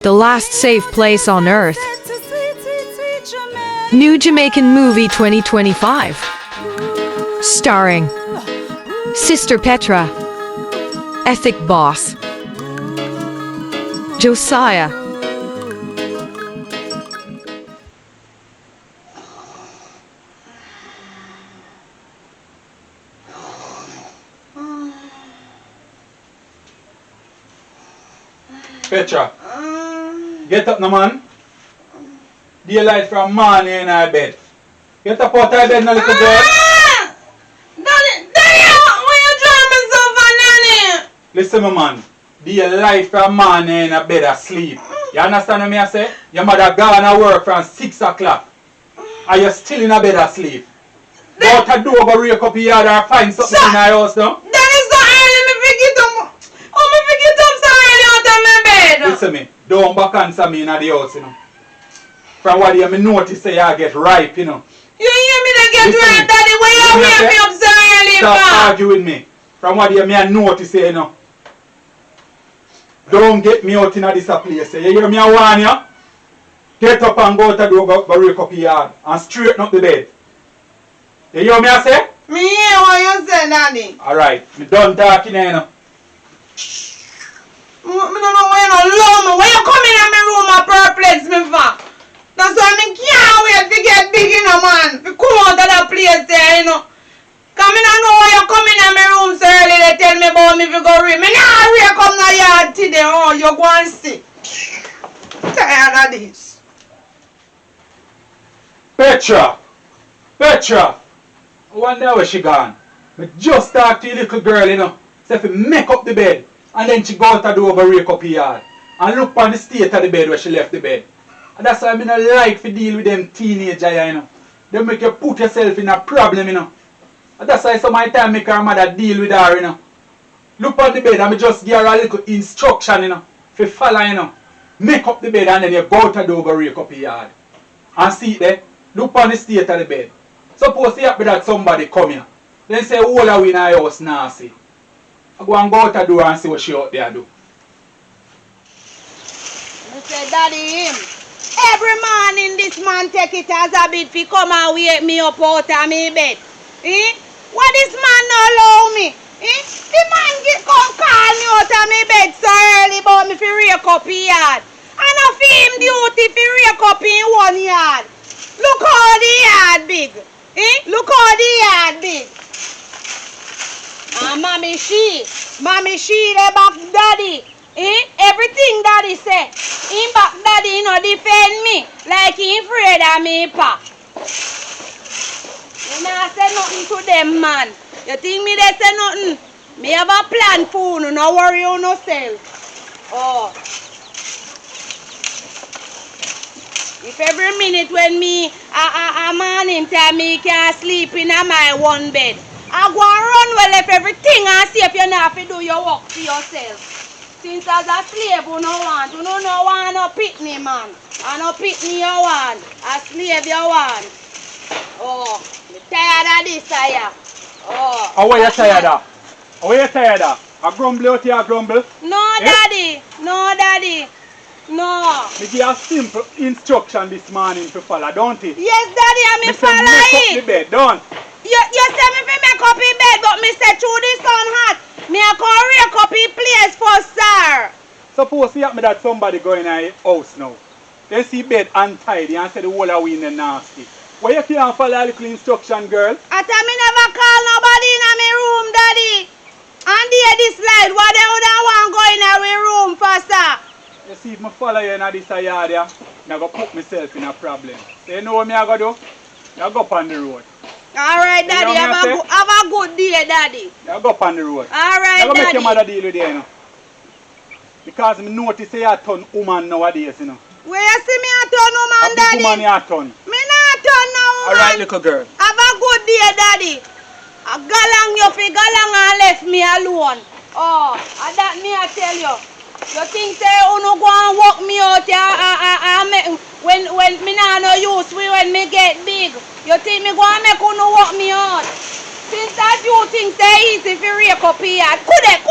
The last safe place on earth. New Jamaican movie 2025. Starring Sister Petra, Ethic Boss, Josiah, Petra, get up now, man. Daylight from morning in our bed. Get up out of bed now, little girl. Daddy, why you drop me so far, Nanny? Listen, my man. Daylight from morning in our bed asleep. You understand what I say? Your mother gone to work from 6 o'clock. And you're still in a bed asleep. Go out the door, go wake up here or find something in our house now. That is so early, me forget up. Oh, me forget up so early out of my bed. Listen me, don't back answer me in the house, you know. From what you notice say you get ripe, you know. You hear me that get Listen ripe, me. Daddy? Why you wake me up so early, Stop arguing with me. From what you notice say, you know. Don't get me out in this place. You hear me I warn you? Get up and go out the door, go wake up your yard and straighten up the bed. You hear me I say? Me hear what you say, Daddy. Alright, me done talking here, you know. Me don't know why you don't love me. Why you come in my room and perplex me for? That's why me can't wait to get big, you know, man. To come out of that place there, you know. Cause me don't know why you come in my room so early. They tell me about me if you go read. Me nah read come to yard today. Oh, you go and see. Tired of this. Petra! Petra! I wonder where she gone. Me just talked to the little girl, you know. Say if you make up the bed. And then she go out the door, go wake up here. Yard. And look on the state of the bed where she left the bed. And that's why I don't like to deal with them teenagers, you know. They make you put yourself in a problem, you know. And that's why some of the time make her mother deal with her, you know. Look on the bed and me just give her a little instruction, you know. If you follow, you know. Make up the bed and then you go out the door, go wake up your yard. And see it there. Look on the state of the bed. Suppose it happen that somebody come here. Then say, all are we in our house nasty. I go and go out the door and see what she out there do. I say, Daddy, him. Every morning this man take it as a bit fi come and wake me up out of my bed. Eh? What this man no allow me? Eh? The man come call me out of my bed so early about me fi rake up in yard. And I fi him duty fi rake up in one yard. Look how the yard big. Eh? Look how the yard big. And mommy she the back daddy. Eh? Everything daddy say. Him back daddy no defend me. Like he afraid of me pa. You nah say nothing to them man. You think me they say nothing? Me have a plan for you. No worry on yourself. Oh. If every minute when me a morning time me can't sleep in my one bed. I go and run well if everything and see if you not have to do your work for yourself. Since as a slave you no want no pitney man. And no pitney you want. A slave you want. Oh, I'm tired of this here. Oh. How are you tired of? How are you tired of? I grumble out here, grumble? No, Eh? Daddy. No, Daddy. No. Me give a simple instruction this morning to follow, don't it? Yes, Daddy, I me follow make it. up the bed, don't? You say me fi make up in bed, but me say through the sun hot. Me a go rake up in place first, sir. Suppose you happen that somebody go in our house now. They see bed untidy and say the whole of we in the nasty. Why you can't follow a little instruction, girl? I tell me never call nobody in my room, Daddy. And there this light, what they would want go in our room first, sir? You see, if I follow you in this yard, I'm going to put myself in a problem. So you know what I'm going to do? I go up on the road. Alright, Daddy, You know what have a good day, Daddy. I go up on the road. Alright, I'm going to make your mother Daddy. deal with you, you know. Because I notice you turn woman nowadays, you know. Where you see me a turn woman, A big Daddy? woman you turn. Me not turn no woman. Alright, little girl. Have a good day, Daddy. A galang you fi galang and left me alone. Oh, and that me I tell you. You think say you no go and walk me out here when me nah no use when me get big. You think me go and make you no walk me out? Since that you think say easy fi rake up here. Could it?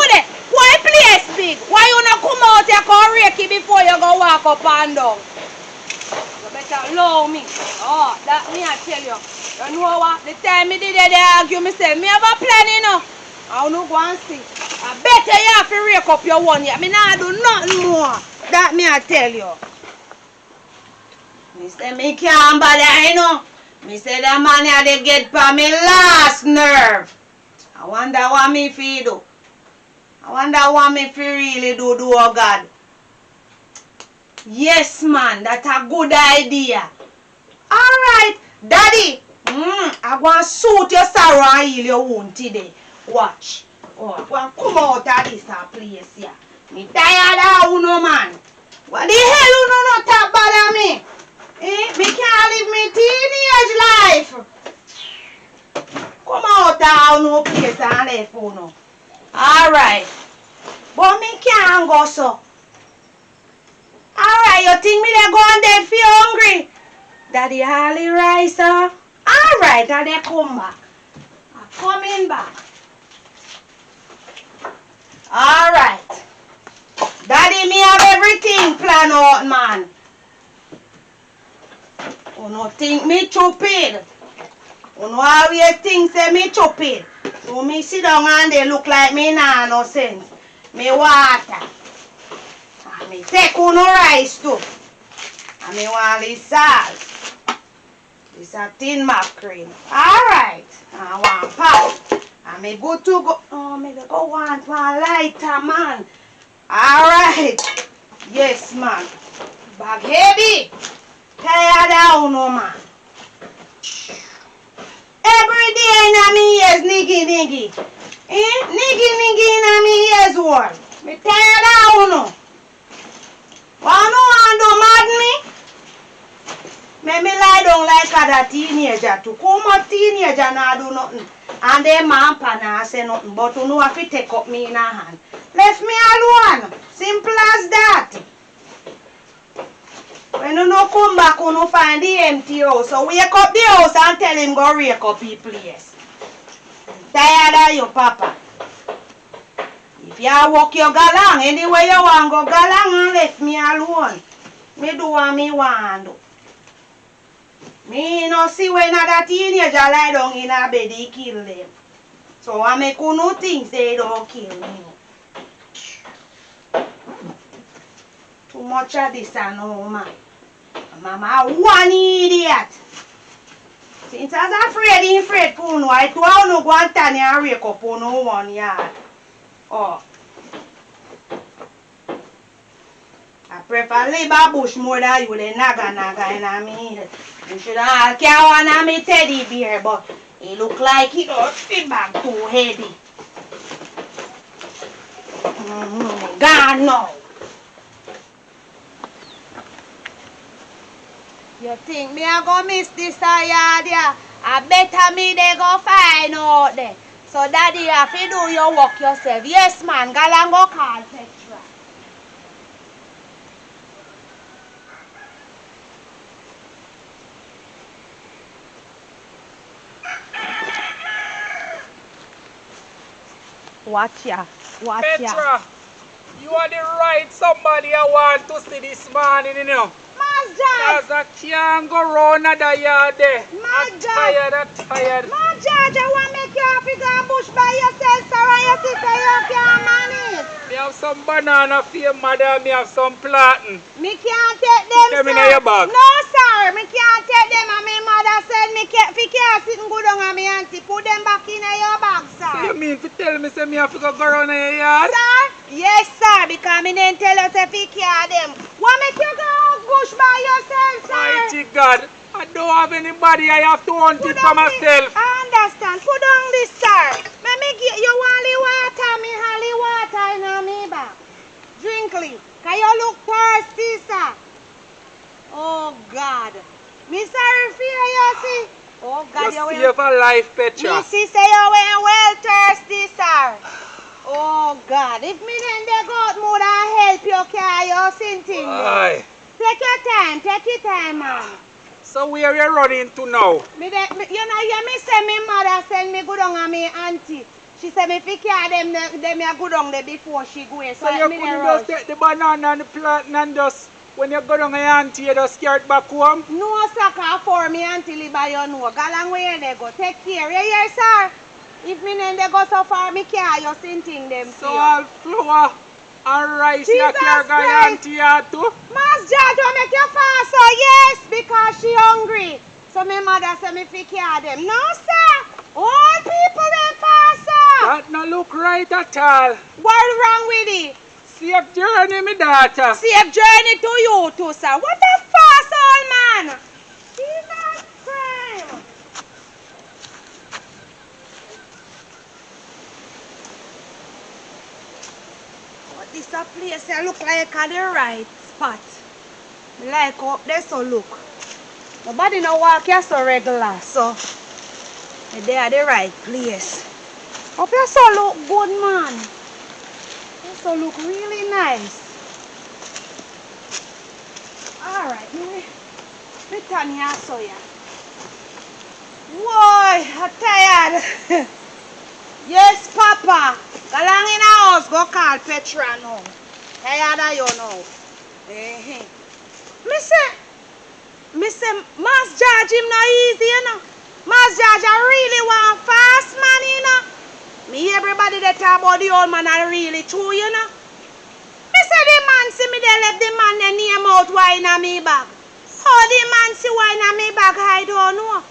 Why place big? Why you not come out here and rake it before you go walk? walk up and down. You better allow me. Oh, that me I tell you. You know what? The time me did they argue, me say, me have a plan, you know. I don't go and see. I better you have to rake up your one yet. Me nah do nothing more. That me I tell you. Me say me can't bother, you know. Me say that man here they get for me last nerve. I wonder what me fi do. I wonder what me fi really do, oh God. Yes, man, that's a good idea. Alright, Daddy. I want to suit your sorrow and heal your wound today. Watch. Oh, I want to come out of this place here. Me tired of you, no man. What the hell you no talk bother me? Me can't live my teenage life. Come out of no place and left you no. Alright. But me can't go so. Alright, you think me they go on dead for you hungry? Daddy Harley rice, Alright, Daddy come back. I'm coming back. Alright. Daddy, me have everything planned out, man. You no think me stupid. You no always think say me stupid. So me sit down and they look like me nah no sense. Me water. And me take no rice too. And me want this sauce. This a tin mackerel. Alright. I want pop. And me good to go. Oh, me go want one lighter, man. Alright. Yes, man. Bag heavy. Tired down, no, man. Every day in me ears, niggy. Niggy in me ears, one. Me tired down, no. Want no one do mad me? Make me lie down like other teenager too. Come up teenager now do nothing. And them man pana say nothing. But you know if you take up me in a hand. Left me alone. Simple as that. When you no come back, you no find the empty house. So wake up the house and tell him go rake up his place. Tired of you, Papa. If you walk your galang, anywhere you want go galang and left me alone. Me do what me want do. Me no see when other teenager lie down in a bed, he kill them. So I make you no think they don't kill me. Too much of this and no man. Mama one idiot. Since I was afraid for no, I told you no go and turn and rake up on no one yard. Oh. I prefer live a bush more than you the naga in a me head. You should have carry one of me teddy bear, but it look like it don't fit back too heavy. Gone now. You think me a go miss this yard there? I better me they go find out there. So Daddy have to do your work yourself. Yes man, go and go call Petra. Watch ya. Petra, you are the right somebody I want to see this morning, you know. Majestic. Because I can't go round another yard there. I'm tired. Majestic, I want to make you have to go bush by yourself, sir, and your sister, you can't manage. Me have some banana for your mother and me have some plantain. Me can't take them, Put them sir. in your bag. No, sir, me can't take them, and my mother said me can't sit and go down and me auntie put them back in your bag, sir. So you mean to tell me say me have to go around in your yard? Sir? Yes, sir, because me didn't tell us if he care them. What make you go bush by yourself, sir? Mighty God, I don't have anybody, I have to hunt it for myself. I understand. Put down this, sir. Let me get you only water, me only water in me bag. Drinkly. Can you look thirsty, sir? Oh, God. Me sorry for you, see? Oh, God, you save a life, Petra. Me see say you were well thirsty, sir. Oh, God. If me then they got more than help you carry your sinking. Aye. Take your time, man. So where you running to now? You know, me say me mother send me go down and me auntie. She said me fi carry them me go down there before she go. So you couldn't just take the banana and the plantain and just When you go down your auntie, you just scared back home? No, sir, for me until you buy your no. Galang where they go. Take care. Yeah, yes, sir. If me name they go so far, me care you stinting them. So all flour and rice you Jesus carry your Christ. auntie here too? Mas George will make you fast, so yes, because she hungry. So my mother say me fi care them. No, sir. All people them fast, sir. That no look right at all. What wrong with it? Safe journey, me daughter. Safe journey to you too, sir. What a fast old man. Jesus Christ. What this a place I look like at the right spot. Me like up there so look. Nobody no walk here so regular, so they are the right place. Up here so look good, man. So look really nice. Alright, me turn here so ya. Whoa, I'm tired. Yes, Papa. Go along in the house, go call Petra now. Tired of you now. Me say, Mas George him no easy, you know. Mas George I really want fast man, you know. Me everybody that talk about the old man are really true, you know. Me say the man see me they left the man they name out wine on me back. How the man see wine on me back, I don't know.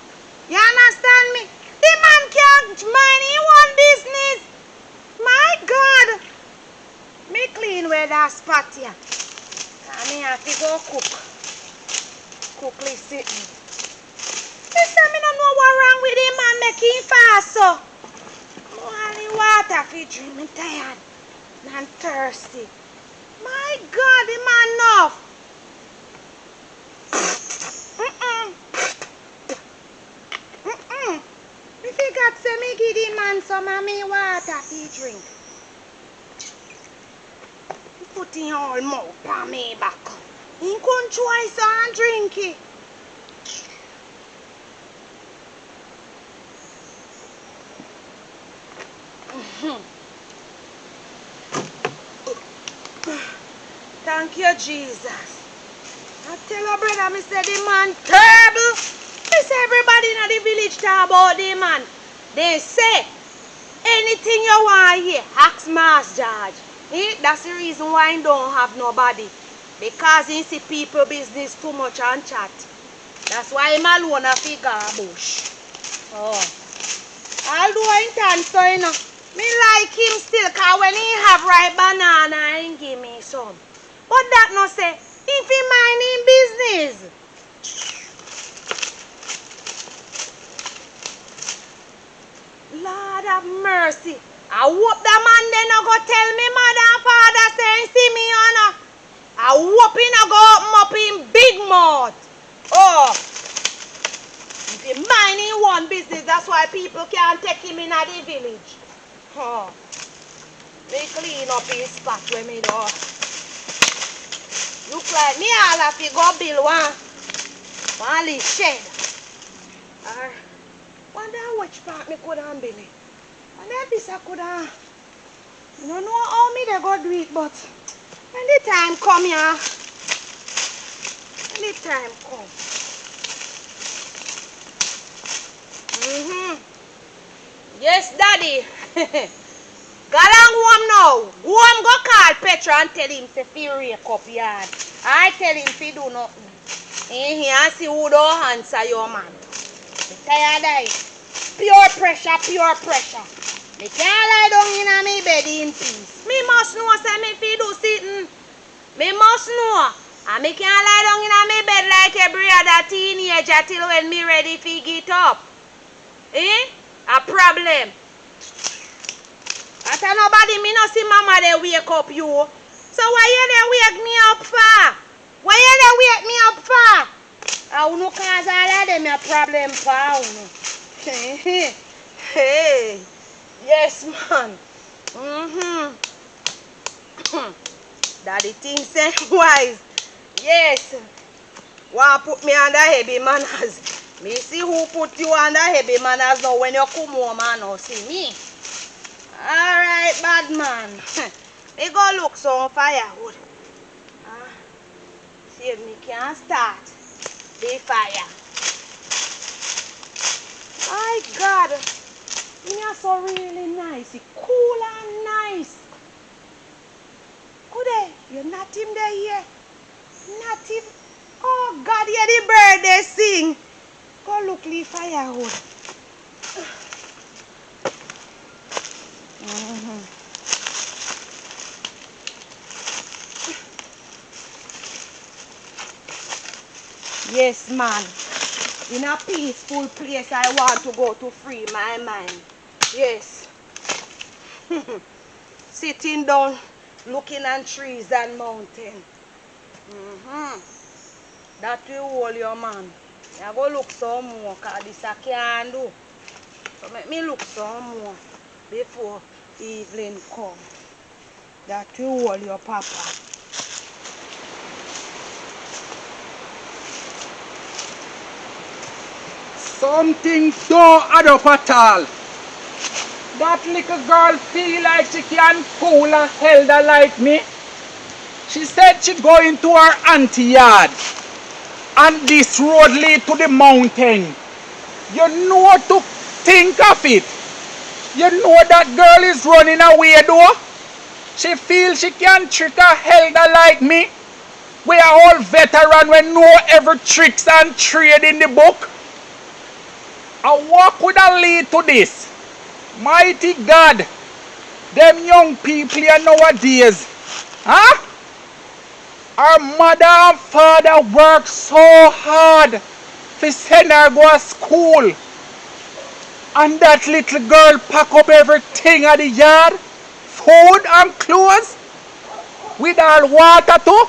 You understand me? The man can't mind his own business. My God. Me clean where that spot here. And me have to go cook. Cookly sitting. Me say me don't know what wrong with him man making fast so. Only water fi drink, me tired and thirsty. My God, the man enough. Me forgot say me give the man some of me water fi drink. He put in all mouth on me back. He couldn't try so and drink it. Thank you, Jesus. I tell your brother, me say the man terrible. Me say everybody in the village talk about the man. They say anything you want here, ask Mas George. That's the reason why he don't have nobody. Because he see people business too much and chat. That's why him alone a figure bush. Oh. Although in time, so you know, me like him still, cause when he have ripe banana, he give me some. But that no say, if he mind him business. Lord have mercy. I hope that man then no go tell me mother and father say see me or no. I hope he no go open up in big mouth. Oh. If he mind him one business, that's why people can't take him in the village. Oh. Me clean up his spot when me do. Look like me all have to go build one little shed. Or wonder which part me could have build it. Wonder if this I could have. I don't know how me they go do it, but when the time come here, when the time come. Yes, Daddy. Go along home now. Go home, go call Petra and tell him to fi rake up yard. I tell him to do nothing. In here and see who don't answer your man. Me tired of it. Pure pressure, pure pressure. Me can't lie down in my bed in peace. Me must know say me fi do sitting. Me must know. And me can't lie down in my bed like every other teenager till when me ready fi get up. A problem. After nobody, me no see mama they wake up you. So why you they wake me up for? Why you they wake me up for? I no cause all of them a problem for you. Hey. Yes, man. Daddy thinks say wise. Yes. Want put me under heavy manners. Me see who put you under heavy manners now when you come home and now see me. Alright, bad man. Me go look some firewood. See if me can start the fire. My God, it's so really nice. It's cool and nice. Could you're not him there here? Not him. Oh God, hear the bird they sing. Go look the firewood. Yes, man. In a peaceful place I want to go to free my mind. Yes. Sitting down, looking at trees and mountains. That will hold your man. I go look some more because this I can't do. So make me look some more before evening come. That will hold your papa. Something don't add up at all. That little girl feel like she can fool a elder like me. She said she going to her auntie yard. And this road lead to the mountain. You know to think of it. You know that girl is running away though. She feels she can trick a elder like me. We are all veteran, we know every tricks and trade in the book. And what could have lead to this? Mighty God, them young people here nowadays, huh? Our mother and father work so hard to send her go to school. And that little girl pack up everything at the yard, food and clothes, with her water too.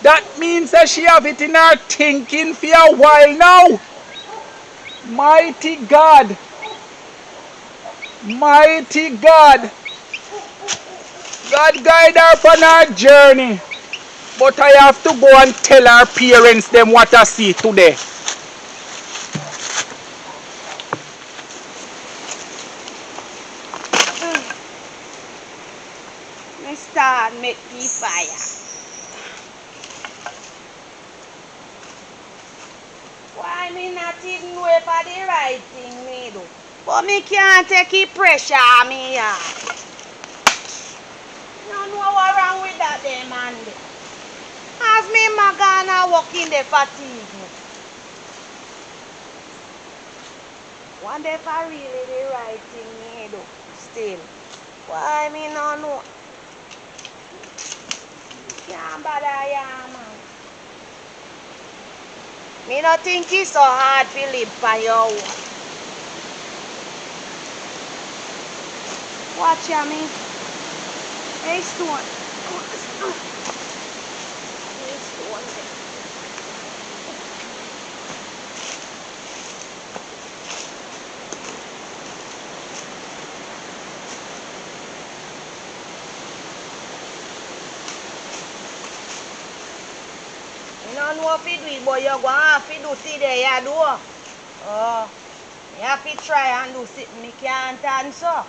That means that she have it in her thinking for a while now. Mighty God. Mighty God. God guide her on her journey. But I have to go and tell her parents them what I see today. Me start make the fire. Why me not even know if I the right thing me do? But me can't take the pressure on me here. No know what wrong with that there man there. As me gonna walk in the fatigue me. Wonder if I really the right thing me do still. Why me no know? Can't bother ya man. Me not think it's so hard to live for your own. Watch ya me. Hey stone. Hey stone there. You don't know if you do it, but you're going to have to do see there, you do. Oh, you have to try and do something you can't answer.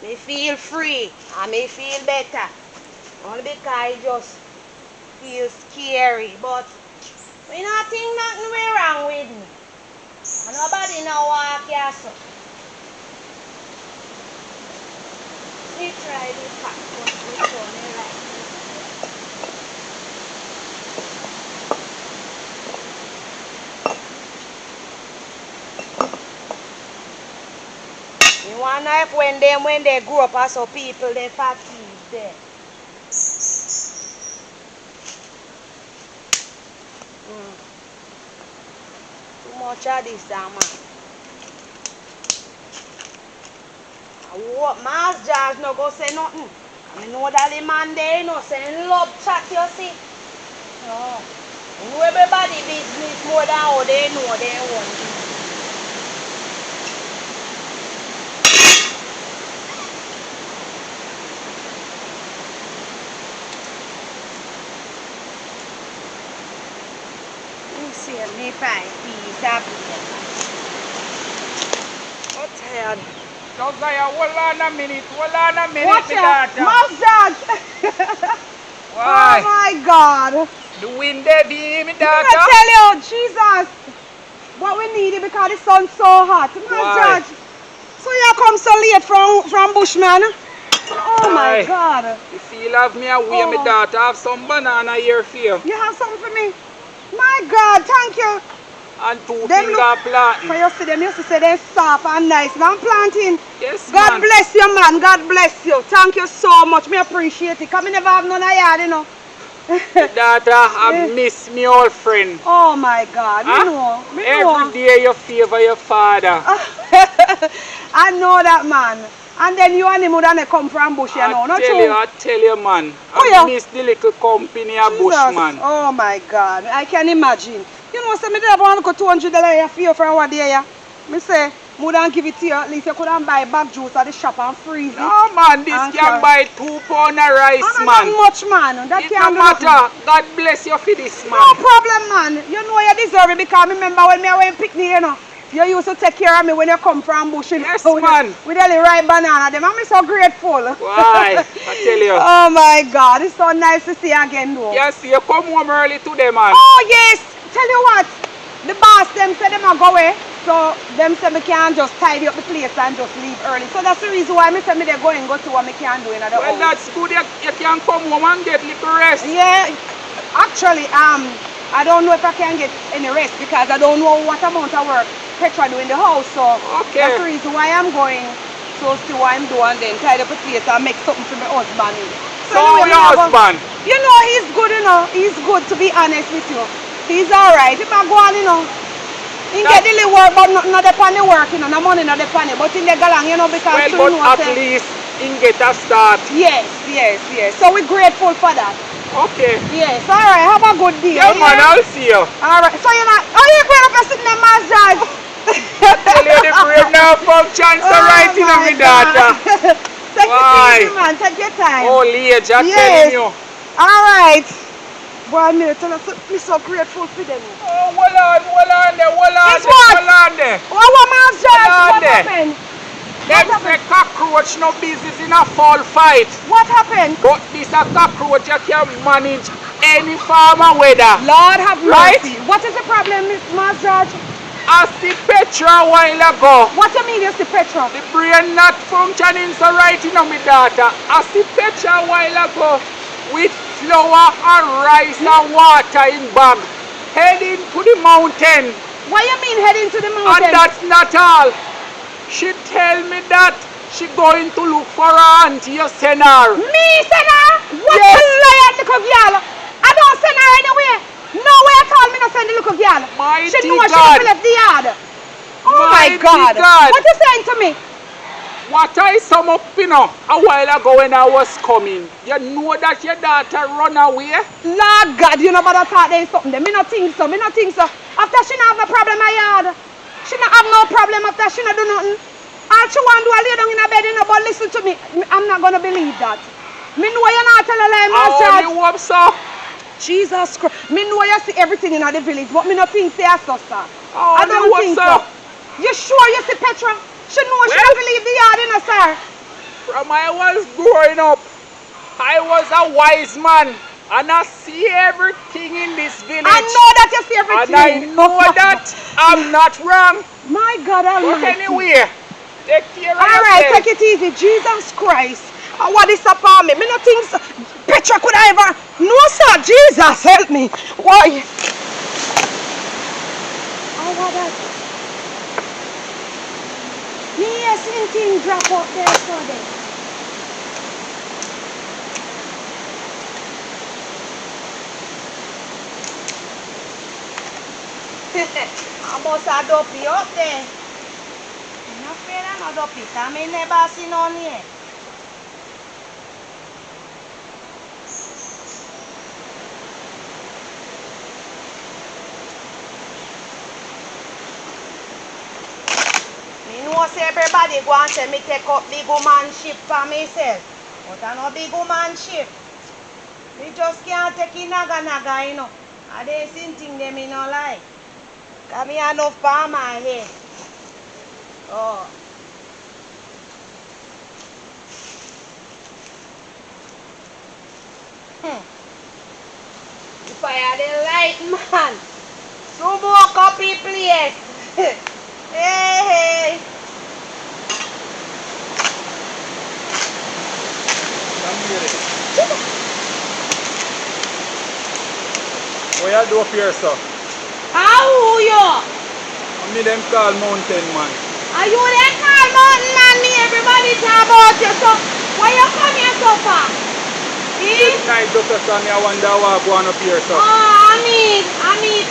Me feel free and me feel better. Only because it just feels scary. But we not think nothing way wrong with me. And nobody know walk here so. Me try this pack one before me right. You wonder if when they grow up as so people they fatigue there. Too much of this man. I hope Mass Jazz no go say nothing. I know that the man there no say love chat you see. No. You know everybody business more than how they know their own. Me find peace happy. I'm tired. Josiah, hold on a minute, Watch my out. daughter. Mustard. Why? Oh my God. The wind heavy, my I daughter. tell you, Jesus. What we need it because the sun's so hot. Why? Mustard. So you come so late from Bushman? Oh my Aye. God. You feel have me away, my Oh. daughter. I have some banana here for you. You have something for me? My God, thank you. And two Them finger look- planting. For you see them used to say they're soft and nice. Now I'm planting. Yes, God man. bless you, man. God bless you. Thank you so much. Me appreciate it. Because I never have none of yard, you know. Daughter, I miss me old friend. Oh my God. Huh? Me know. Me Every know. day you favor your father. I know that, man. And then you and him would have come from Bush, you know. Not true. I tell you, man. Oh, I yeah. miss the little company of Jesus. Bushman. Oh my God. I can imagine. You know, say me never want to go $200 for you for one day, yeah. Me say, more than give it to you, at least you could have buy bag juice at the shop and freeze it. No, man, this And can carry. buy 2 pounds of rice, And man. not much, man. That It can't no do nothing. matter. God bless you for this, man. No problem, man. You know you deserve it because remember when I went picnic, you know. You used to take care of me when you come from bush. You know, Yes, with man. With the right banana. Them, I'm so grateful. Why? I tell you. Oh my God. It's so nice to see you again, though. Yes, you come home early today, man. Oh, yes. Tell you what. The boss, them say them are go away. So, them say me can't just tidy up the place and just leave early. So, that's the reason why me say me they go and go to what me can do in the Well, house. that's good. You can come home and get little rest. Yeah, actually, I don't know if I can get any rest because I don't know what amount of work Petra do in the house. So Okay. that's the reason why I'm going to see what I'm doing and then tidy up the place and make something for my husband. So, anyway, your me a go- husband? You know, he's good, you know. He's good, to be honest with you. He's alright. If I go on, you know, he get the little work, but not upon the work, you know, no money not upon it. But in the galang, you know, because Well, you but know, at say- least he get a start. Yes, yes, yes. So we're grateful for that. Okay. Yes, alright. Have a good day. Yeah, man, I'll see you. Alright, so you're not, oh, you're going up and sitting in my judge. Tell you the brain now functions so right in my daughter. Take Why? it easy, man. Take your time. Holy age, I'm Yes. telling you. Alright. Boy, me tell us, I'm so grateful for them. Oh, hold on there. It's what? Hold on there. What was judge? Hold on What there. happened? Them say cockroach no business in a fall fight. What happened? But this a cockroach you can manage any farm and weather. Lord have Right? mercy. What is the problem, Miss Judge? I see Petra a while ago. What you mean you see Petra? The brain not functioning so right, you know, my daughter. I see Petra a while ago with flour and rice and water in bag, heading to the mountain. What you mean heading to the And mountain? that's not all. She tell me that she going to look for her auntie, you send her. Me send her? What Yes. a liar, little girl. I don't send her anywhere. No way at all, me not send the little girl. Mighty She know she God. never left the yard. Oh my Mighty God. God. What you saying to me? What I sum up, you know, a while ago when I was coming. You know that your daughter run away? Lord God, you know about that thought there is something there. Me not think so. After she not have no problem in her yard. She not have no problem after she not do nothing. All she want to do is lay down in her bed, you know, but listen to me. I'm not going to believe that. Me know you not tell a lie, I Master. only hope so. Jesus Christ. Me know you see everything in the village, but me not think say so, sir. I I don't only think hope so. You sure you see Petra? She know she Well- don't believe the yard, you know, sir. From I was growing up, I was a wise man. And I see everything in this village. I know that you see And everything. I know that I'm not wrong. My God But Almighty. anyway, take care of Alright, yourself. take it easy. Jesus Christ. And what is upon me? Me no think so. Petra could I ever. No, sir. Jesus, help me. Why? Oh, what that? Me hear something drop up there, so there. I must have dopey up there. I'm not afraid of no dopey. I may never see none here. Me know say everybody go and say me take up big woman ship for myself. But I no big woman ship. Me just can't take it naga, you know. And they seen thing them me no like. Cause me enough for my head. Oh. If I had a light man, smoke up the place. Hey. What you do up here, sir? How are you? Me them call mountain man. Are you that call mountain man? Me everybody talk about you. So why you come here so far? This night, Doctor Sam, I wonder what go on up here, sir. Oh, I mean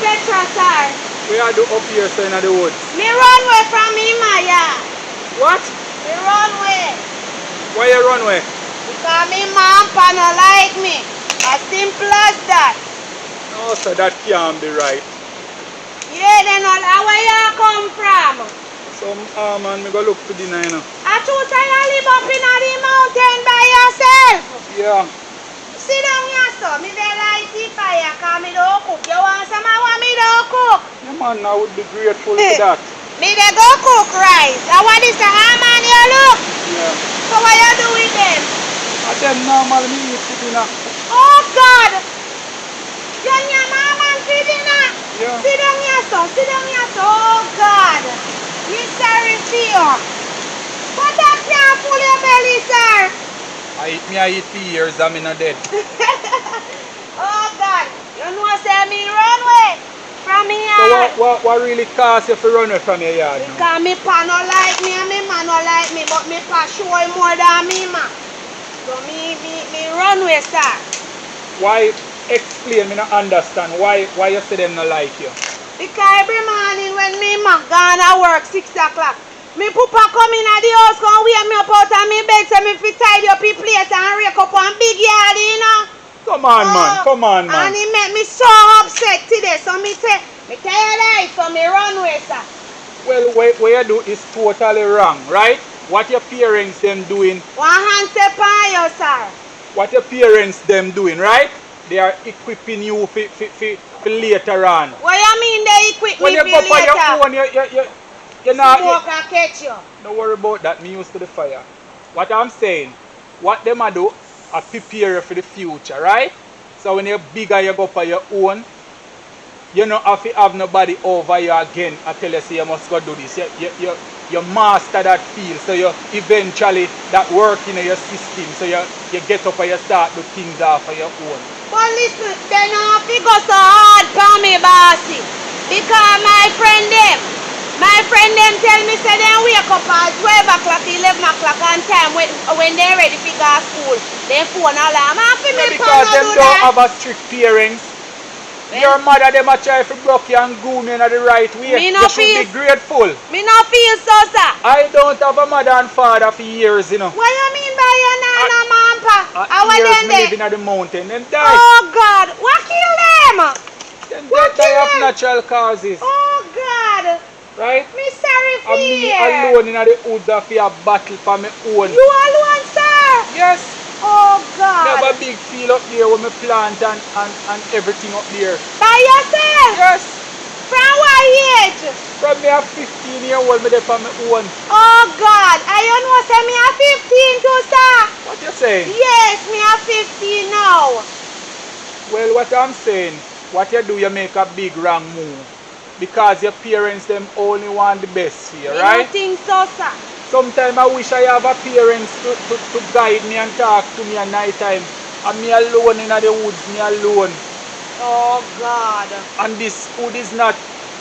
Petra, sir. What you do up here, sir, in the woods? Me run away from me, Maya. What? Me run away. Why you run away? Because me mom no like me. As simple as that. No, sir, that can't be right. Yeah, then where you come from? Some man, me go look for dinner, you know. I thought you live up in the mountain by yourself. Yeah. Sit down here, so me dey light the fire, cause me don't cook. You want some? I want me don't cook. Yeah, man, I would be grateful for that. Me dey go cook rice. I want this man you look. Yeah. So what you do with them? I them normal me eat for dinner. Oh God! You and your mom and for dinner? Yeah. Sit down here, so. Sit down here, so. Oh God! Me sorry for you. But that can't full your belly, sir. I eat for years, I'm not dead. Oh God! You know say me run away from here. So what really costs you for run away from your yard? Now? Because me pa no like me and me man no like me, but me pa show him more than me, man. So me run away, sir. Why? Explain, me not understand. Why you say them not like you? Because every morning when me ma gone to work 6 o'clock, me papa come in at the house, come wake me up out of me bed, so me fit tidy up the place and rake up one big yard, you know. Come on, man. Come on, man. And it make me so upset today, so me tell you life, so me run away, sir. Well, what you do is totally wrong, right? What your parents them doing? One hand step on you, sir. What your parents them doing, right? They are equipping you for later on. What you mean they equip When me you for go for later? your own, you're not... Smoke and catch you. Don't worry about that. Me used to the fire. What I'm saying, what them a do, I prepare you for the future, right? So when you're bigger, you go for your own. You don't have to have nobody over you again. I tell you, say you must go do this. You master that field. So you eventually, that work in your system. So you get up and you start do things off of your own. But listen, they don't have to go so hard for me, bossy. Because my friend them tell me say they wake up at 12 o'clock, 11 o'clock on time when they're ready to go to school. They phone alarm. I feel me Because them don't have a strict parents. Well, your mother them a try to block you and groom you in the right way. Me You no should be feel- grateful. Me not feel so, sir. I don't have a mother and father for years, you know. What you mean by your nana, mama, pa? Years Then me living at the mountain. Them die. Oh God, what kill them? Them what die kill of them? natural causes. Oh God, Right? me sorry for And me you. alone in the hood of a battle for my own. You alone, sir? Yes. Oh God. Me have a big field up there with me plant and everything up there. By yourself? Yes. From what age? From me a 15-year-old me there for my own. Oh God, I don't know say me a 15 too, sir. What you saying? Yes, me a 15 now. Well, what I'm saying, what you do, you make a big wrong move. Because your parents, them only want the best for you, Me right? don't think so, sir. Sometimes I wish I have a parents to guide me and talk to me at night time. And me alone in the woods, me alone. Oh God. And this wood is not,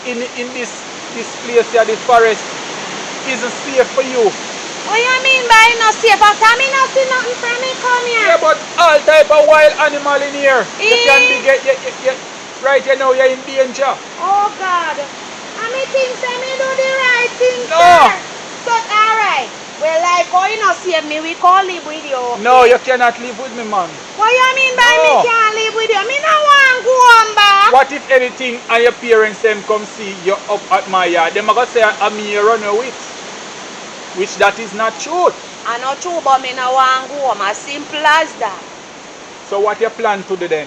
in this place here, this forest, isn't safe for you. What you mean by no safe? After me not see nothing from me come here. Yeah, but all type of wild animal in here. You can be right, you know you're in danger. Oh God. And me think say me do the right thing, No. sir. So alright. Well, like how you not save me, we can't live with you. Okay? No, you cannot live with me, man. What you mean by me No. can't live with you? Me no want go on back. What if anything and your parents them come see you up at my yard? Them are going to say I'm here run away with. Which that is not true. I not true, but me no want go home. As simple as that. So what you plan to do then?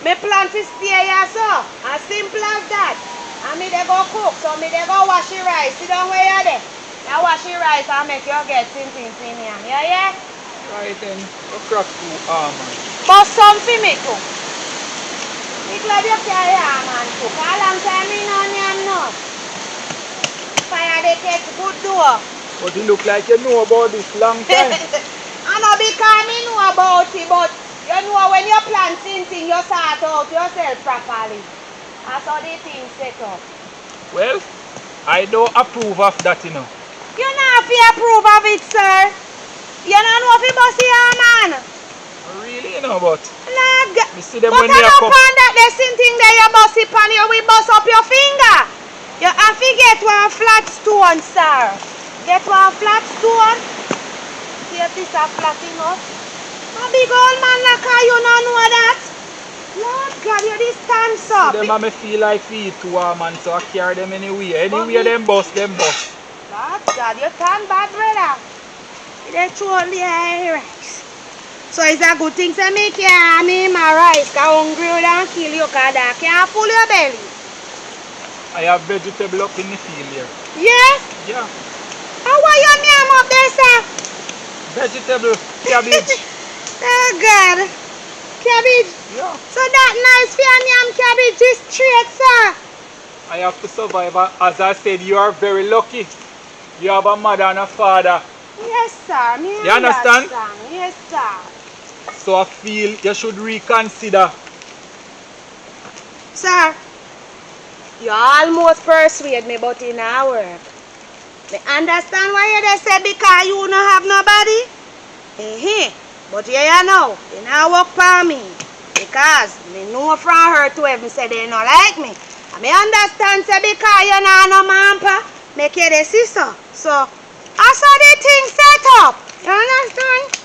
Me plan to stay here, so. As simple as that. And me they go cook, so me they go wash the rice. Sit down where you there. You wash the rice and make you get things in here. Yeah, yeah? Right then, you crack too arm. But some for me too. Me glad you carry a man too. How long time me no yam no? Fire they take good door. But you look like you know about this long time. I know because me know about it, but you know when you plan something, you sort out yourself properly. That's how the thing set up. Well, I don't approve of that, you know. You not have to approve of it, sir. You don't know if you boss your man. Really, you know, but Lag. me see them But when I they don't come. find that there's something that you boss it on you, we boss up your finger. You have to get one flat stone, sir. Get one flat stone. See if this is flat enough. A big old man like you don't know that. Lord God, you this stands up. Them me feel like feet to a man, so I carry them anywhere. Anywhere them bust, them bust. Lord God, you turn bad, brother. They throw the rice. So it's a good thing to make you me my rice. Because hungry you don't kill you, because that can't full your belly. I have vegetable up in the field here. Yes? Yeah. How are you name up there, sir? Vegetable, cabbage. Oh God. Cabbage. Yeah. So that nice for your name cabbage is straight, sir. I have to survive. As I said, you are very lucky. You have a mother and a father. Yes, sir. Me You understand? Yes, sir. So I feel you should reconsider. Sir, you almost persuade me, but it not work. Me understand why you just say because you don't have nobody? But yeah, you know, it not work for me. Because me know from her to heaven say they not like me. And me understand say because you not no mampa, make you the sister. So, I saw the thing set up. You understand?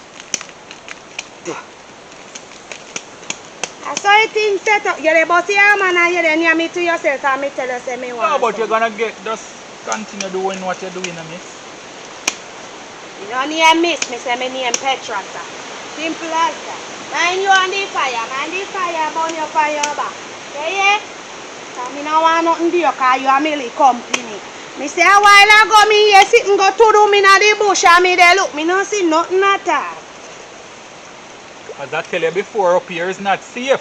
I saw the thing set up. You're the bossy man and you're the near me to yourself and me tell you say me want. No, but you're gonna just continue doing what you're doing, miss. You don't name miss, me say me name Petra, sir. Simple as that. Mind you on the fire, burn your fire back. Yeah? So me no want nothing to you because you are merely company. Me say a while ago me here sitting go to do me in the bush and me there look, me no see nothing at all. As I tell you before, up here is not safe.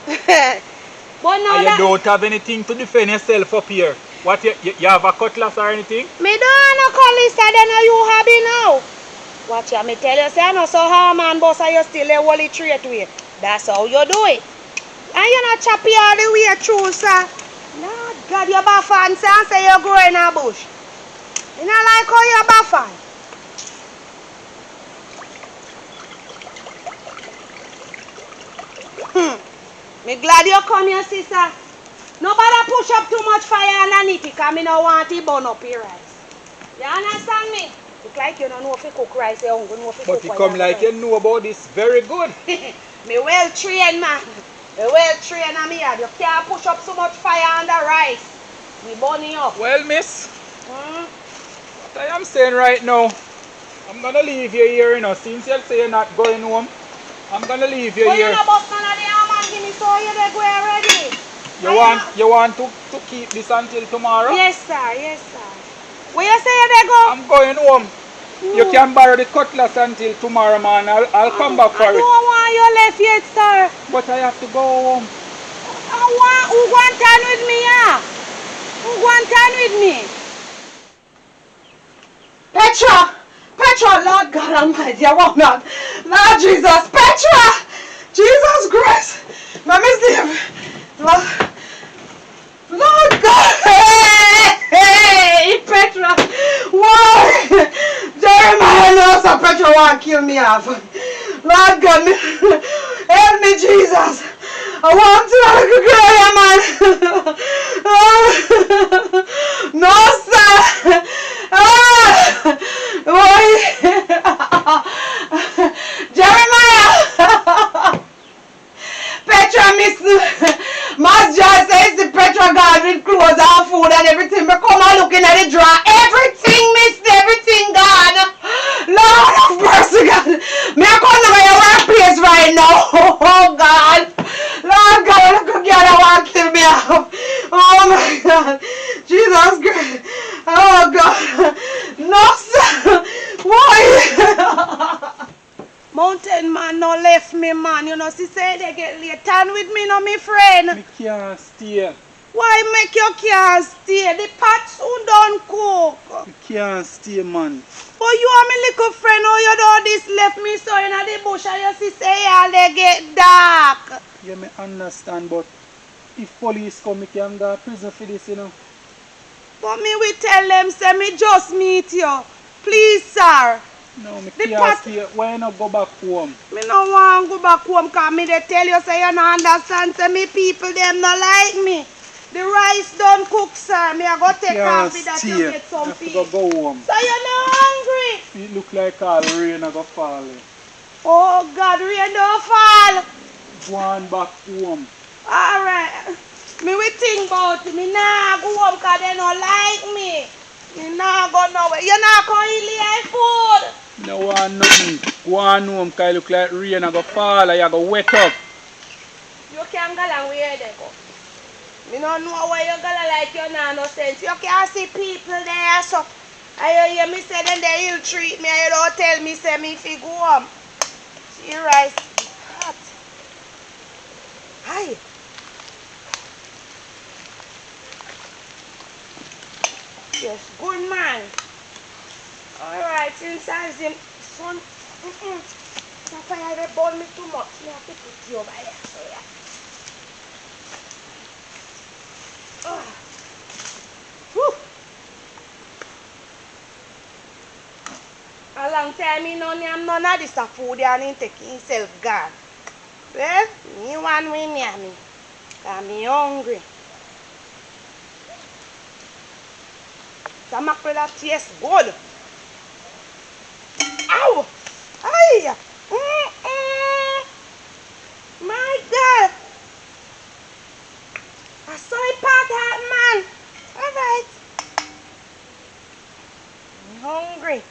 But now And you that don't have anything to defend yourself up here. What, you have a cutlass or anything? me don't have no cutlass, then you have it now. Watch ya, me tell you, say I know so how man boss and you still a whole straight way. That's how you do it. And you not choppy all the way through, sir. Lord God, you buff and say you grow in a bush. You not like how you buff on. Me glad you come here, sister. Nobody push up too much fire underneath it because me no want it burn up your rice. You understand me? Look like you don't know if you cook rice, you don't know if you But cook you come like you know about this very good. Me well trained, man. Me well trained and me yard. You can't push up so much fire on the rice. We burn it up. Well, miss, what I am saying right now, I'm gonna leave you here, you know, since you say you're not going home. I'm gonna leave you But here. you know bust none of the arm and give me so you dey go already. You want to keep this until tomorrow? Yes, sir. Yes, sir. Where you say you dey go? I'm going home. You can borrow the cutlass until tomorrow, man. I'll come back for I it. don't want you left yet, sir. But I have to go home. Who want turn with me, yeah? Who want turn with me? Petra! Petra, Lord God Almighty, I want not. Lord Jesus, Petra! Jesus Christ! Let me see. Lord God! Hey, Petra! Why? Jeremiah knows that Petra want to kill me off. Lord God, help me, Jesus! I want to like a girl, man! No, sir! Jeremiah! Petra miss Mas Joy says the Petra God with clothes and food and everything. But come on looking at the drawer. Everything missed, everything gone. Lord of mercy, God. Me I come to my workplace right now. Oh God. Lord God, look at God, I want to kill me off. Oh my God. Jesus Christ. Oh God. No, sir. Why? Mountain man no left. left me, man. You know, she said they get late. Turn with me, no, me friend. Me can't stay. Why make you can't stay? The pot soon done cook. Me can't stay, man. But you are my little friend, oh, you know this left me so in the bush and you see say all they get dark. Yeah, me understand, but if police come, me can go to prison for this, you know. But me we tell them, say me just meet you. Please, sir. No, me The can't pot- stay. Why not go back home? Me no want go back home because me they tell you say you no understand. Say me people them no like me. The rice done cook, sir. Me I go take Can't coffee that stay. you get some have to peace. go home. So you no hungry? It look like all rain a go fall. Oh God, rain don't fall. Go on back home. Alright. Me we think about it. Me nah go home because they no like me. Me nah go nowhere. You not going to eat my food. No want nothing. Go on home because it look like rain a go fall and you go wet up. You can't go along where they go. Me don't know where you go like you nah no sense. You can't see people there so. I hear me say then they ill treat me and you don't tell me say me if you go home. See rice hot. Hi. Yes, good man. Alright, since I see son, the fire they burn me too much. Me have to put you over here. So yeah. Whew. A long time me know I'm none of this food and he take himself gone. Well, me one way near me. Cause me hungry. The mackerel that tastes good. Ow! Ay! My God! I saw it part out, man. Alright. I'm hungry.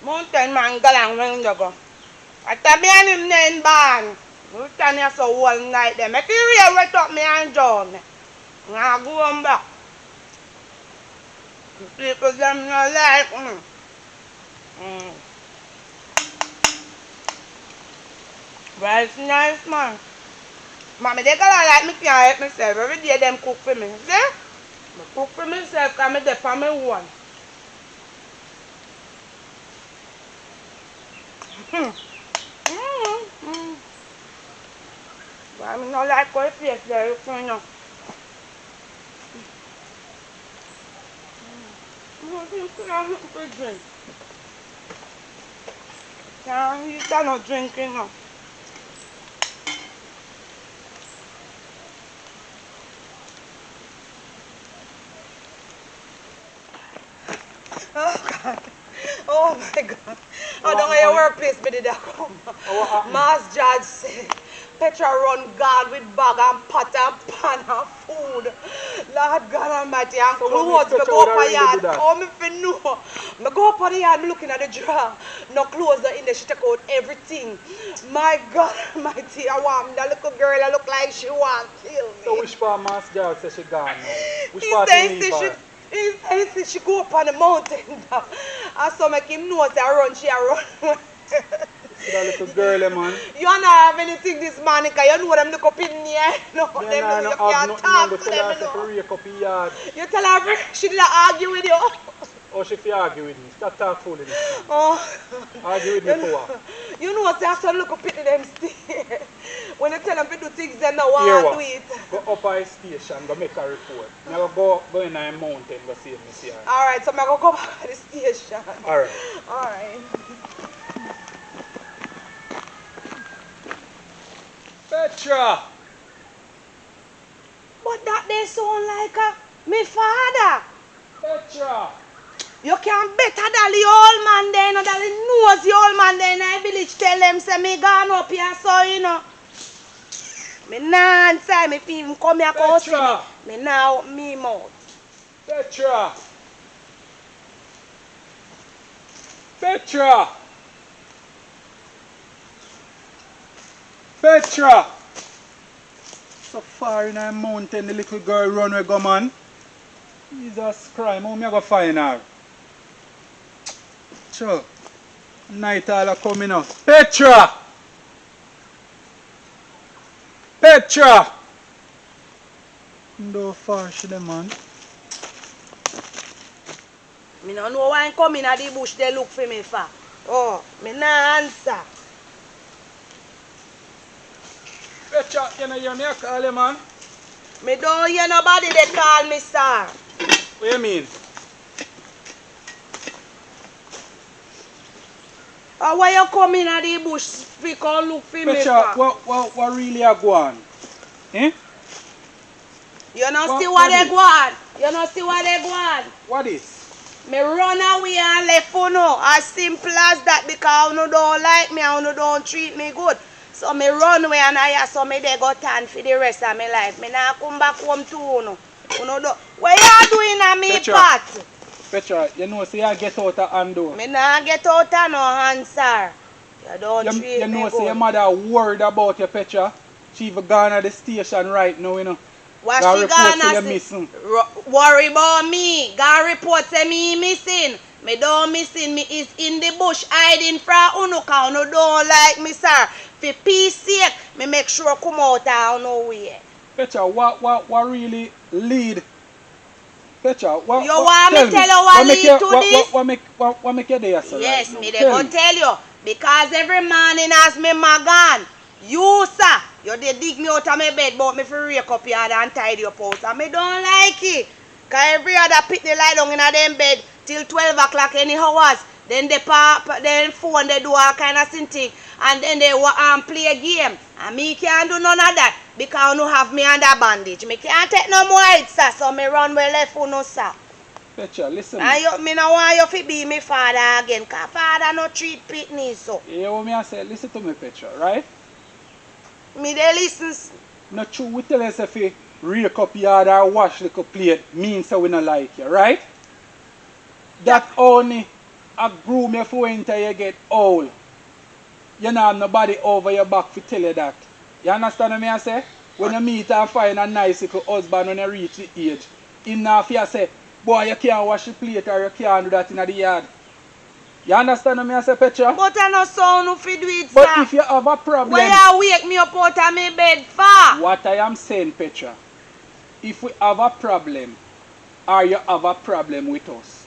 Mountain man galang ring the go. I tell me and him then ban. You stand here so all night then. Make it real wet up me and John. I go on back. People them not like But it's nice, man. Mommy, they gonna like me can't help myself. Every day them cook for me. See? I cook for myself because I'm there for me one. But I not like how it tastes there, you know. Drink. You cannot drink, you know. Oh God. Oh my God. I don't know your workplace, but did that come. Mass Judge said, Petra run God with bag and pot and pan and food. Lord God Almighty, and So clothes. what Me Petra go up would a already yard. do that? Oh, me fi know. Me go up on the yard, me looking at the drawer. No clothes are in there, she take out everything. My God Almighty, I want that little girl that look like she want to kill me. So which part Mass George says she gone now? Which He part says you leave her? he says she go up on the mountain. And so make him know that I run, she a run. See that little girl, man? You don't have anything this morning because you know them look up in here. No, Yeah, them nah, know no you have can't nothing talk on the to tell them. her You say to know. rake up her yard. You tell her she didn't argue with you. Or she fi argue with me. Stop talk foolishness. Man. Oh. Argue with me for what? You know say after look up at them stay. When you tell them to do things they don't Hear want what? to do it. Go up a station, go make a report. Now go in a mountain, go see me see her. Alright, so I'm going to go back to the station. Alright. Alright. Petra! But that they sound like me father. Petra! You can better than the old man there, you know, that knows the old man there in the village tell them say me gone up here, so you know. Me nah answer me if him come here come see me. Me nah open me mouth. Petra! Petra! Petra! So far in a mountain, the little girl run away, go man. Jesus Christ, how me go find her? Sure. Night all are coming up. Petra! Petra! No far she the man. Me no know why I come in at the bush they look for me for. Oh, me nah answer. Petra, you know hear me a call you, man? Me don't hear nobody they call me, sir. What you mean? Why you come in at the bush fi come look for me Petra, for? what really a go on? Eh? You know What- see what what they is? go on? You know see what they go on? What is? Me run away and left you know. As simple as that because you don't like me and you don't treat me good. So me run away and I so me they go turn for the rest of my life. Me nah come back home to you know. You know do what you doing at me Petra. part? Petra, you know say you get out of hand though. Me nah get out of no hand, sir. You don't treat You me know say your good. mother worried about you, Petra. She even gone at the station right now, you know. What Got she report say gonna you say? missing. Worry about me. Got report say me missing. Me don't missing. Me is in the bush hiding from Unuka. No don't like me, sir. For peace sake, me make sure come out of nowhere. Petra, what really lead? Petra, what? You want me tell you what lead to this? What make you there, sir? Yes, right now? me they go tell you. Because every morning as me magan, you sir, you they dig me out of my bed but me for rake up yard and tidy up house. And me don't like it. Cause every other pit they lie down in a them bed till 12 o'clock any hours. Then they pop, then phone they do all kind of thing. And then they play a game. And me can't do none of that. Because you have me under bandage. Me can't take no more hits, sir. So me run well left for no sir. Petra, listen. And me no want you to be my father again. Because father no treat pitney so. You hear what me I say? Listen to me, Petra, right? Me they listen. Not true, we tell us if you rake up yard or wash little plate means so we not like you, right? That only a groom you for until you get old. You know have nobody over your back to tell you that. You understand what me I say? When you meet and find a nice little husband when you reach the age, him now fear say, boy you can't wash the plate or you can't do that in the yard. You understand what me I say, Petra? But I no sound no fi do it, But sir. if you have a problem, Why you wake me up out of my bed for? what I am saying, Petra, if we have a problem, or you have a problem with us,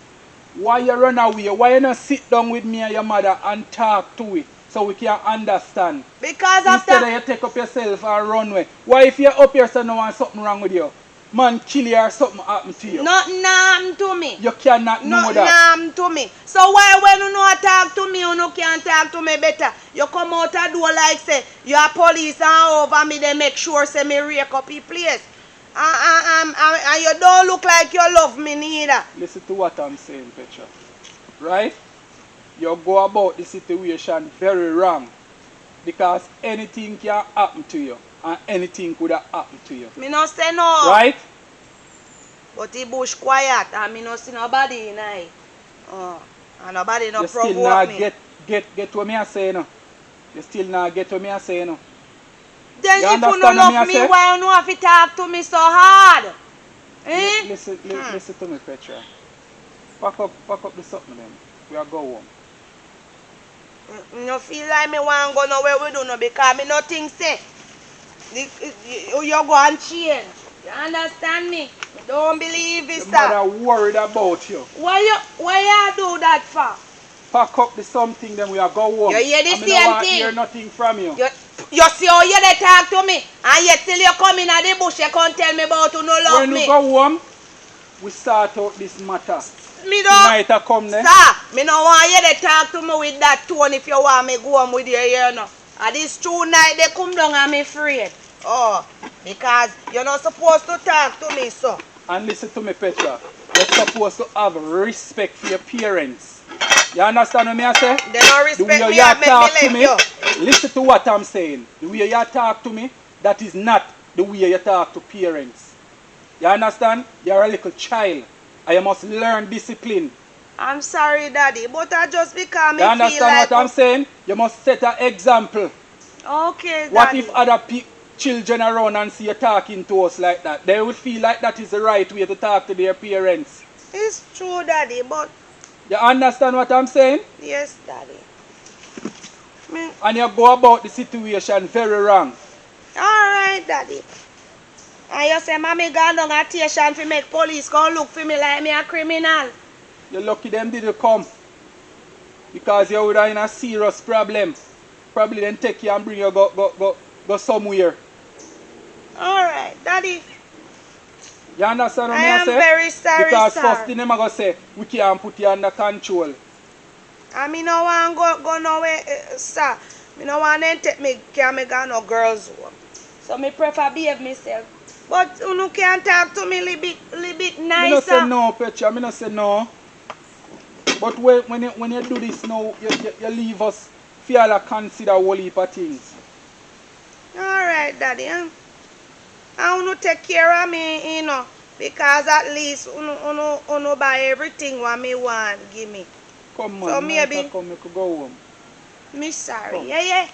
why you run away? Why you not sit down with me and your mother and talk to it so we can understand? Because Instead after of you take up yourself and run away. Why if you're up here so no one something wrong with you? Man kill you or something happen to you. nothing happened to me. You cannot know Nothing that. happened to me. So why when you know talk to me, you know can't talk to me better? You come out the door like say you are police and over me, they make sure say me rake up the place. And you don't look like you love me neither. Listen to what I'm saying, Petra. Right? You go about the situation very wrong. Because anything can happen to you. And anything could have happened to you. Me no say no. Right? But the bush quiet and me no see nobody in it. And nobody no You still provoke not me. get what me I say no. You still not get what me I say no. Then You if you no understand what me love I me, say? why you know have to talk to me so hard? Eh? Listen to me, Petra. Pack up the something then. We are go home. You feel like me want go nowhere we do no because me nothing say. You go and change. You understand me? Don't believe it, Your sir. mother worried about you. Why you do that for? Pack up the something then we are go home. You hear the And me same no want thing? hear nothing from you. You see how you dey talk to me and yet till you come in at the bush you can't tell me about you no love When me. we go home, we start out this matter. Me Tonight don't, I come there. sir, me no want you to talk to me with that tone if you want me go home with you, you know. And this true night they come down and me afraid. Oh, because you're not supposed to talk to me, so. And listen to me, Petra. You're supposed to have respect for your parents. You understand what me I say? They don't The respect way me you and make talk me to left me, you. listen to what I'm saying. The way you talk to me, that is not the way you talk to parents. You understand? You're a little child. And you must learn discipline. I'm sorry, Daddy, but I just because me You feel understand like... what I'm saying? You must set an example. Okay, What Daddy. if other children around and see you talking to us like that? They would feel like that is the right way to talk to their parents. It's true, Daddy, but You understand what I'm saying? yes, Daddy. And you go about the situation very wrong. Alright, Daddy. And you say, Mommy gone down a station to make police come look for me like me a criminal. You're lucky them didn't come. Because you would have in a serious problem. Probably then take you and bring you go somewhere. Alright, Daddy. You understand what I I am say? very sorry, Because sir. first thing them are going to say, we can't put you under control. I mean, no one go nowhere, sir. Me no want them take me, can't me go no girls home. So me prefer behave myself. But you can't talk to me a little bit Me nicer. not say no, Petra. Me not say no. But when you do this now, you leave us feel like consider a whole heap of things. Alright, Daddy. I want to take care of me, you know. Because at least you buy everything what me want give me. Come on, So man, maybe- come, we could go home. Me sorry. Come. Yeah.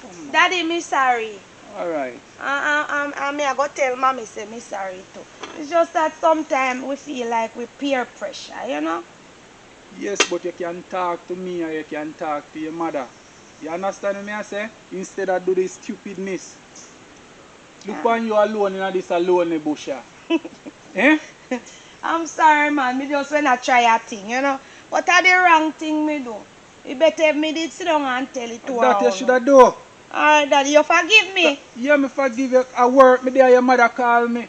Come on. Daddy, me sorry. Alright. I go tell mommy say me sorry too. It's just that sometimes we feel like we peer pressure, you know? Yes, but you can talk to me or you can talk to your mother. You understand what I say? Instead of do this stupidness. Look on you alone in this alone bush. Eh? I'm sorry, man. Me just wanna try a thing, you know? But that's the wrong thing me do. You better if me did sit down and tell it to her. That you should have do. Alright, Daddy, you forgive me. Yeah, me forgive you. I work me there, your mother call me.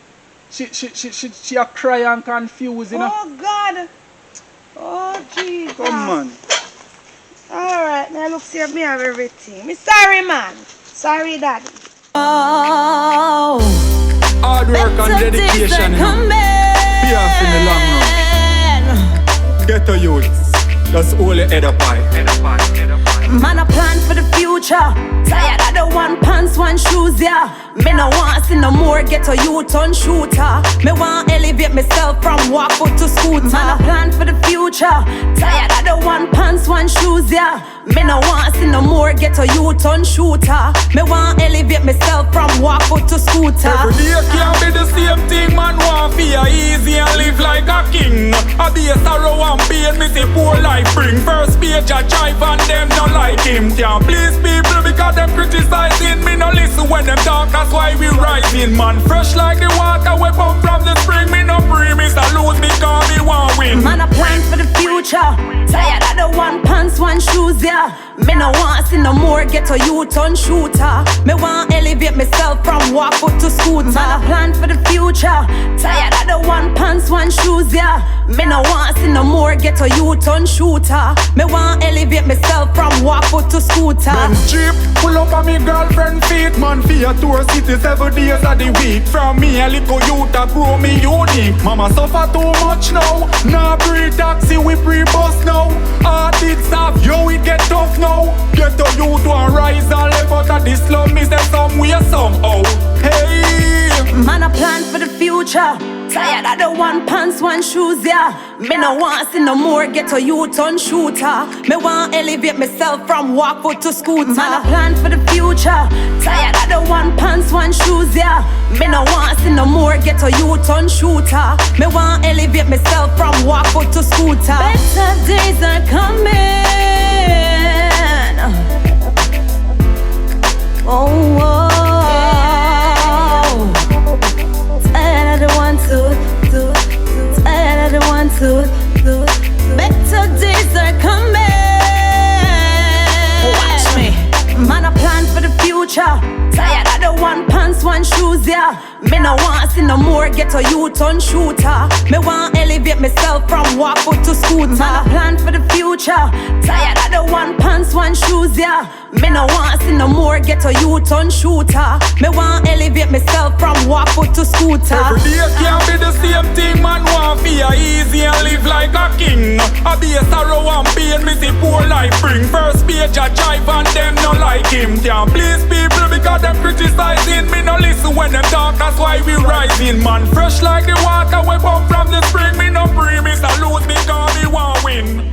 She a cry and confused, you know. Oh, God. Oh, Jesus. Come on. Alright, now look, see if me have everything. Me sorry, man. Sorry, Daddy. Oh, Hard work and dedication, you know. Pay off in the long run. Get to youth. That's all you head up high. Man, I plan for the future. Tired of the one pants, one shoes, yeah. Me no want see no more get a youth on shooter. Me want elevate myself from walk foot to scooter. Man, I plan for the future. Tired of the one pants, one shoes, yeah. Me no want see no more get a youth on shooter. Me want elevate myself from walk foot to scooter. Every day can't be the same thing, man. Want feel easy and live like a king. I be a sorrow and pain, me see poor life bring. First page a drive and them no like him. Can't please people because them criticizing me. No listen when them talk, that's why we rising, man. Fresh like the water we pump from the spring. Me no premise, I lose because me want win. Man, I plan for the future. Tired of the one pants, one shoes, yeah. Me no want see no more get a youth on shooter. Me want elevate myself from walk foot to scooter. Man, I plan for the future. Tired of the one pants, one shoes, yeah. Me no want see no more get a youth on shooter. Me want elevate myself from walk foot to scooter. Benz Jeep, pull up on me girlfriend feet. Man, for your tour city 7 days of the week. From me a little youth a grow me unique. Mama suffer too much now. Nah pre-taxi, we pre-bus now. Hard it soft, yo it get tough now. Get to youth one rise and live out of the slum. Is there somewhere somehow? Hey! Man, I plan for the future. Tired of the one pants, one shoes, yeah. Me no want see no more get a youth on shooter. Me want elevate myself from walk foot to scooter. Man, I plan for the future. Tired of the one pants, one shoes, yeah. Me no want see no more get a youth on shooter. Me want elevate myself from walk foot to scooter. Better days are coming. Oh, oh. Tired of the one, tired of the one, better days are coming. Watch me. Man, I plan for the future. Tired of the one pants, one shoes, yeah. Me no want see no more get a youth on shooter. Me want elevate myself from walk foot to scooter. Man, I plan for the future. Tired of the one pants, one shoes, yeah. Me no want see no more get a youth on shooter. Me want elevate myself from walk foot to scooter. Every day can't be the same thing, man. Want feel easy and live like a king. I be a sorrow and pain, me see poor life bring. First page a drive and them no like him. Can't please people because them criticizing me. No listen when them talk, that's why we rising, man. Fresh like the water we pump from the spring. Me no premise, I lose because me want win.